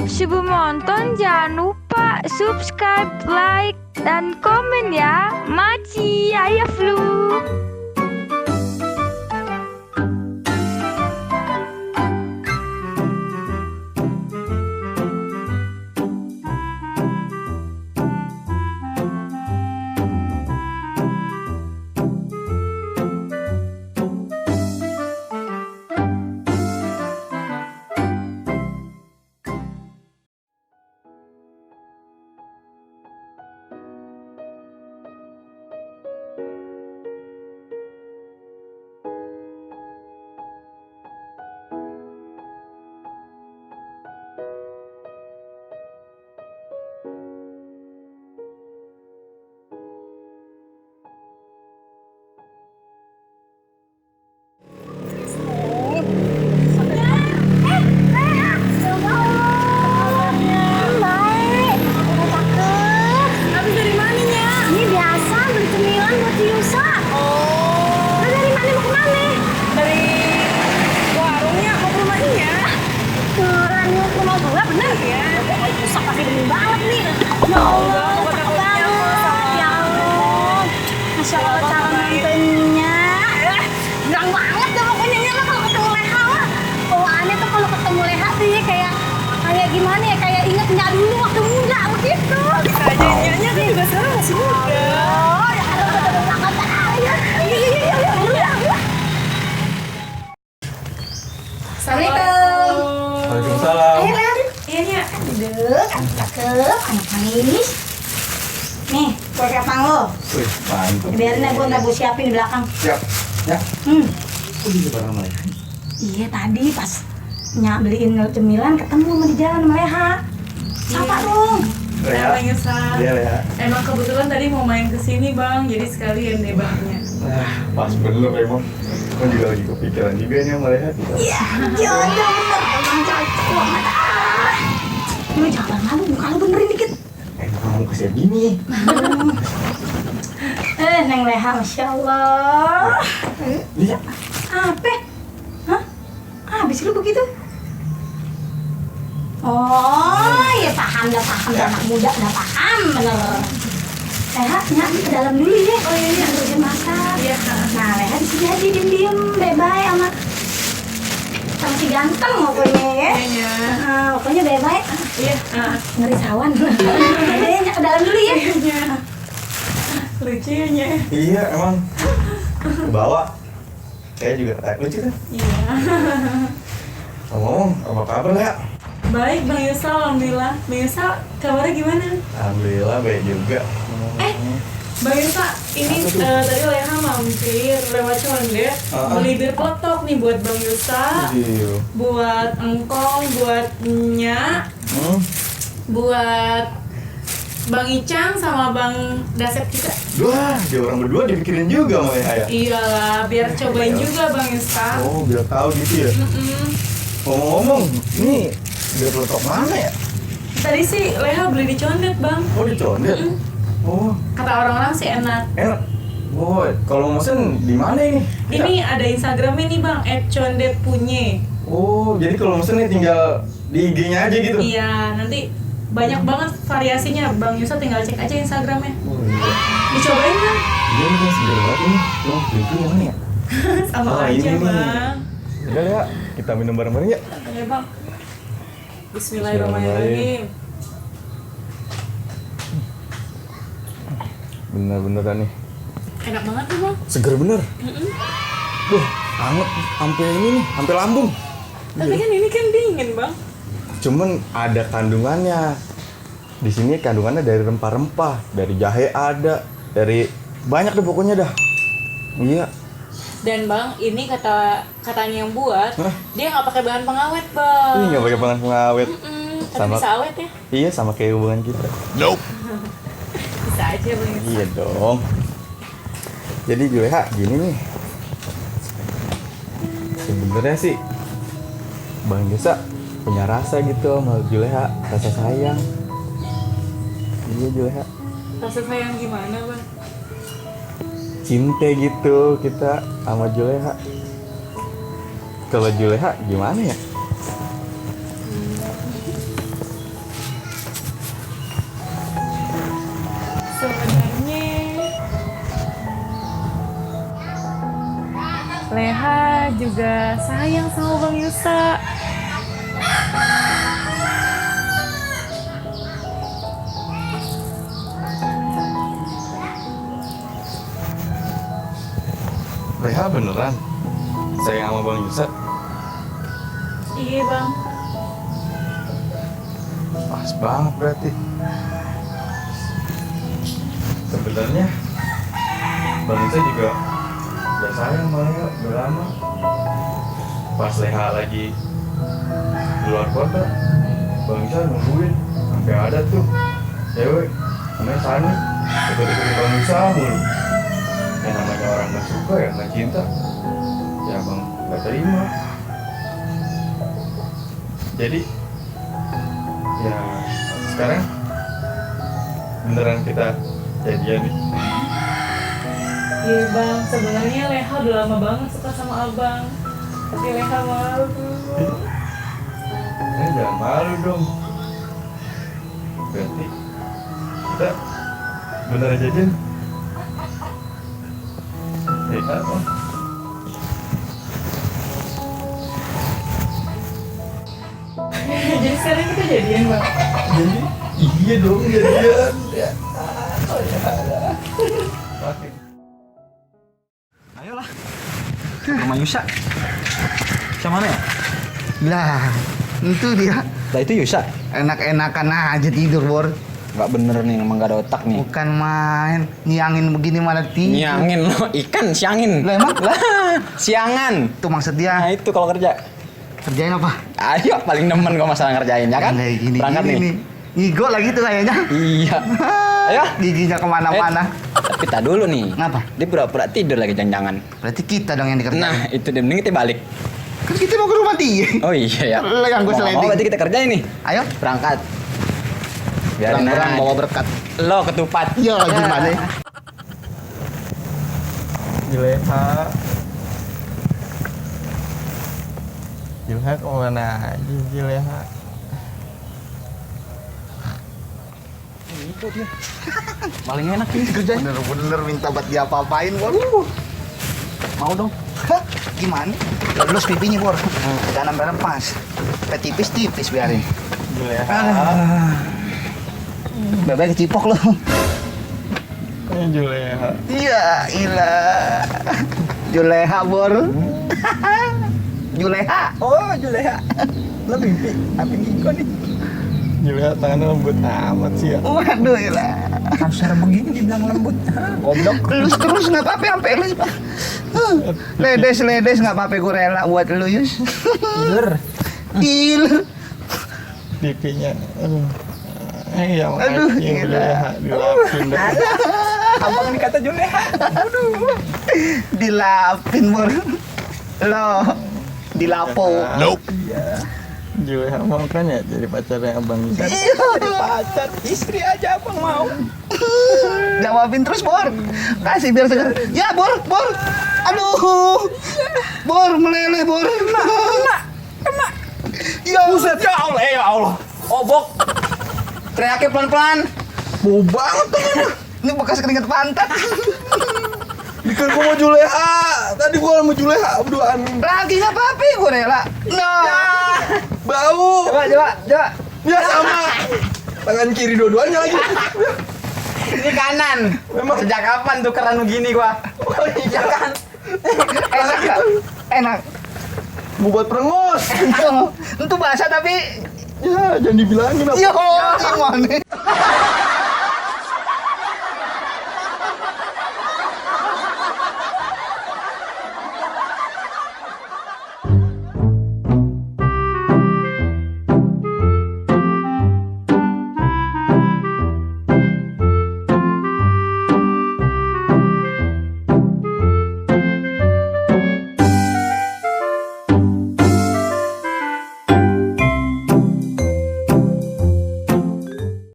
sebelum nonton jangan lupa subscribe, like, dan komen ya. Maci, ayah flu. Gimana ya, kayak ingetnya dulu waktu muda begitu. Bisa aja nyanyi kan juga sekarang masih muda. Oh, ya Assalamualaikum. Waalaikumsalam. Ayo, Ren. Iya, Nya. Duduk, cakep, anak manis. Nih, kue kepang lo. Wih, mantap. Biarin ya, gue siapin di belakang. Siap. Ya. Kok bisa bareng sama Leha? Iya, tadi pas beliin cemilan ketemu sama di jalan sama Leha. Sapa dong. Leha. Bang Yusal. Iya, Leha. Emang kebetulan tadi mau main kesini Bang, jadi sekalian deh Bangnya. Pas bener emang. Kan juga lagi kepikiran juga nih sama Leha. Iya, jodoh bener. Emang cocok banget. Lu jangan malu, muka lu benerin dikit. Emang kamu kesian gini. Neng Leha, Masya Allah. Lihat. Apa? Hah? Habis lu begitu? Oh, ya paham, anak muda udah paham, bener. Leha, nyari ke dalam dulu ya. Oh iya, terusin masak. Iya. Nah, Leha di sini aja diem-diem, bye-bye sama si ganteng pokoknya ya. Iya. Pokoknya bye-bye. Iya. Ngeri sawan. Ayo, ke dalam dulu ya. Iya. Lucu ya, Nya. Iya, emang. Kebawa. Kayak juga kayak lucu kan? Iya. Ngomong, apa kabar Leha? Baik Bang Yusal, alhamdulillah. Bang Yusal, kabarnya gimana? Alhamdulillah baik juga. Bang Yusal, ini tadi Leha mampir lewat Condet beli bir peletok nih buat Bang Yusal, Iya. buat engkong, buat Nya, buat Bang Icang sama Bang Dasep juga. Wah, dia orang berdua dipikirin juga sama Leha ya? Iyalah, biar cobain juga Bang Yusal. Oh, biar tahu gitu ya? Ngomong-ngomong, ini biar peletok mana ya? Tadi sih Leha beli di Condet Bang. Oh, di Condet? Oh, Kata orang-orang sih enak. enak. Oh, kalau mau mesen di mana ini? Ini ada Instagramnya nih Bang, @condetpunye. Oh, jadi kalau mesen nih tinggal di IG-nya aja gitu? Iya, nanti banyak banget variasinya. Bang Yusuf tinggal cek aja Instagramnya. Oh, iya. Dicobain kan? Iya nih, segar banget ini. Loh, itu yang mana ya? Sama Oh, aja ini nih. Bang. Udah ya, kita minum bareng-bareng ya. Oke Bang. Bismillahirrahmanirrahim. Bener-beneran nih. Enak banget nih Bang. Seger bener. Duh, anget sampai ini nih, sampai lambung. Tapi kan ini kan dingin Bang. Cuman ada kandungannya. Di sini kandungannya dari rempah-rempah, dari jahe ada, dari banyak deh pokoknya dah. Iya. Dan Bang, ini katanya yang buat, Hah? dia nggak pakai bahan pengawet Bang. Ini nggak pakai bahan pengawet. Tapi Sama- bisa awet ya? Iya, sama kayak hubungan kita. Nope. Bisa aja Bang Yusuf. Iya dong. Jadi Juleha gini nih. Sebenarnya sih Bang Yusa punya rasa gitu sama Juleha, rasa sayang. Iya Juleha. Rasa sayang gimana Bang? Cinta gitu kita sama Juleha. Kalau Juleha gimana ya? juga sayang sama Bang Yusa. Leha beneran sayang sama Bang Yusa? Iya Bang. Pas banget berarti. Sebenarnya Bang Yusa juga udah sayang sama Leha udah lama. Pas Leha lagi di luar kota, Bang Yusa nungguin sampai ada tuh cewek namanya Sani deket-deketin Bang Yusa mulu. Yang namanya orang gak suka ya gak cinta, ya Bang gak terima. Jadi ya sekarang beneran kita jadian nih. Iya Bang, sebenarnya Leha udah lama banget suka sama Abang. Tapi Leha malu. Jangan malu dong. Berarti kita beneran jadian. Apa? Jadi sekarang kita jadian Bang. Jadi iya dong jadian. Ya. Oh ya. Oke. Ayolah. Rumah Yusa. Macam mana ya? Lah, itu dia. Lah itu Yusa. Enak-enakan aja tidur, Bor. Gak bener nih, emang gak ada otak nih. Bukan main, nyiangin begini mana tidur. Nyiangin lo, ikan siangin. Lah emang? Lah, siangan. Itu maksudnya. Nah itu kalau kerja. Kerjain apa? Ayo, paling demen gua masalah ngerjain, ya kan? Kayak gini, Berangkat gini nih. Ngigo lagi tuh kayaknya. Iya. Ayo. Giginya kemana-mana. Tapi tak dulu nih. Ngapa? Dia pura-pura tidur lagi jangan-jangan. Berarti kita dong yang dikerjain. Nah, itu dia. Mending kita balik. Kan kita mau ke rumah dia. Oh iya ya. Lah yang gue Mau sliding. berarti kita kerjain nih. Ayo. Berangkat. Biarin Berang-berang aja. bawa berkat. Lo ketupat. Ya, gimana? Juleha. Juleha kemana aja Juleha? Itu dia. Paling enak ini kerjain. Bener-bener minta buat diapa-apain, Bor. Mau dong. Hah? Gimana? Lulus pipinya, Bor. Dalam pas. Tipis-tipis biarin. Juleha. Bebek kecipok lo. Juleha. Iya, ilah. Juleha, Bor. Juleha. Oh, Juleha. Lo mimpi. Apa ngiko nih? Juleha tangannya lembut amat sih ya. Waduh, ilah. Kasar begini dibilang lembut. Goblok. Lulus terus nggak apa-apa sampai lulus, Pak. Ledes nggak apa-apa, gue rela buat lu, Yus. Giler. Giler. Pipinya. Aduh. Iya, Aduh, makasih gila. Juleha dilapin dah. Abang dikata Juleha. Dilapin, Bor. Lo dilapo. Nope. Juleha mau kan ya jadi pacarnya Abang Yusa. Iya. Pacar, istri aja abang mau. Jawabin terus, Bor. Kasih biar segar. Ya, Bor. Aduh. Bor, meleleh, Bor. Kena. Ya, Buset, ya Allah. Obok. Teriaknya pelan-pelan. bau banget tuh. Ini bekas keringat pantat. Kan gua mau Juleha. Tadi gua mau Juleha berduaan. Lagi nggak apa-apa, gue rela. No. Bau. Coba. Ya sama. Tangan kiri dua-duanya lagi. Ini kanan. Memang. Sejak kapan tuh keran begini gua? Iya kan? Enak nggak? Enak. Gua buat perengos. Itu bahasa tapi. Ya, jangan dibilangin apa. Yo, gimana?